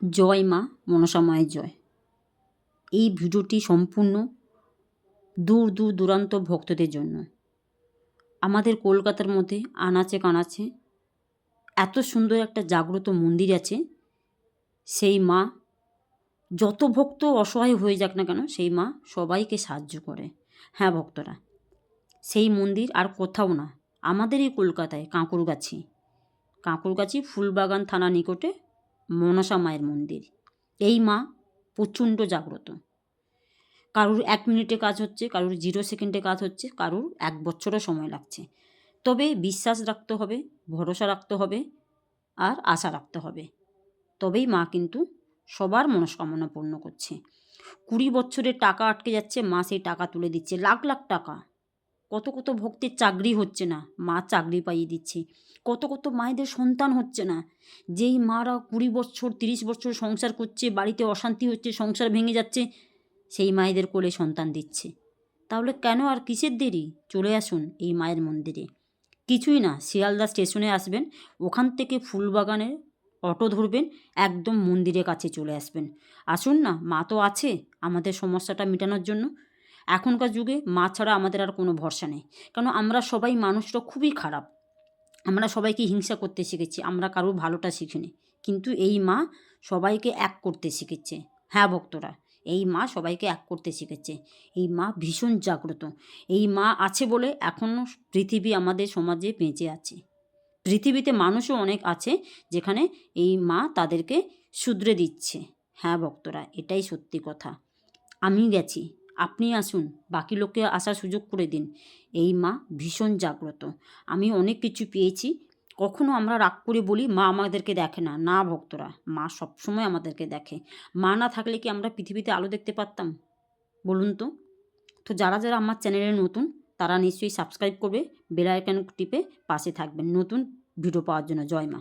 জয় মা মনসা মায়ের জয়। এই ভিডিওটি সম্পূর্ণ দূর দূর দূরান্ত ভক্তদের জন্য। আমাদের কলকাতার মধ্যে আনাচে কানাচে এত সুন্দর একটা জাগ্রত মন্দির আছে। সেই মা যত ভক্ত অসহায় হয়ে যাক না কেন, সেই মা সবাইকে সাহায্য করে। হ্যাঁ ভক্তরা, সেই মন্দির আর কোথাও না, আমাদের এই কলকাতায় কাঁকুরগাছি ফুলবাগান থানা নিকটে মনসা মায়ের মন্দির। এই মা প্রচণ্ড জাগ্রত। কারুর 1 মিনিটে কাজ হচ্ছে, কারুর 0 সেকেন্ডে কাজ হচ্ছে, কারুর 1 বছরও সময় লাগছে। তবে বিশ্বাস রাখতে হবে, ভরসা রাখতে হবে, আর আশা রাখতে হবে। তবেই মা কিন্তু সবার মনস্কামনা পূর্ণ করছে। 20 বছরের টাকা আটকে যাচ্ছে, মা সেই টাকা তুলে দিচ্ছে। লাখ লাখ টাকা। কত কত ভক্তের চাকরি হচ্ছে না, মা চাকরি পাইয়ে দিচ্ছে। কত কত মায়েদের সন্তান হচ্ছে না, যেই মারা 20 বছর 30 বছর সংসার করছে, বাড়িতে অশান্তি হচ্ছে, সংসার ভেঙে যাচ্ছে, সেই মায়েদের কোলে সন্তান দিচ্ছে। তাহলে কেন আর কিসের দেরি? চলে আসুন এই মায়ের মন্দিরে। কিছুই না, শিয়ালদা স্টেশনে আসবেন, ওখান থেকে ফুলবাগানের অটো ধরবেন, একদম মন্দিরের কাছে চলে আসবেন। আসুন না, মা তো আছে আমাদের সমস্যাটা মেটানোর জন্য। এখনকার যুগে মা ছাড়া আমাদের আর কোনো ভরসা নেই। কারণ আমরা সবাই মানুষরা খুবই খারাপ। আমরা সবাইকে হিংসা করতে শিখেছি, আমরা কারোর ভালোটা শিখিনি। কিন্তু এই মা সবাইকে এক করতে শিখেছে। হ্যাঁ ভক্তরা, এই মা সবাইকে এক করতে শিখেছে। এই মা ভীষণ জাগ্রত। এই মা আছে বলে এখনও পৃথিবী আমাদের সমাজে বেঁচে আছে। পৃথিবীতে মানুষও অনেক আছে যেখানে এই মা তাদেরকে শুধরে দিচ্ছে। হ্যাঁ ভক্তরা, এটাই সত্যি কথা। আমি গেছি, আপনি আসুন, বাকি লোককে আসার সুযোগ করে দিন। এই মা ভীষণ জাগ্রত। আমি অনেক কিছু পেয়েছি। কখনো আমরা রাগ করে বলি মা আমাদেরকে দেখে না। না ভক্তরা, মা সবসময় আমাদেরকে দেখে। মা না থাকলে কি আমরা পৃথিবীতে আলো দেখতে পারতাম? বলুন তো। তো যারা যারা আমার চ্যানেলে নতুন, তারা নিশ্চয়ই সাবস্ক্রাইব করবে, বেল আইকন টিপে পাশে থাকবেন নতুন ভিডিও পাওয়ার জন্য। জয় মা।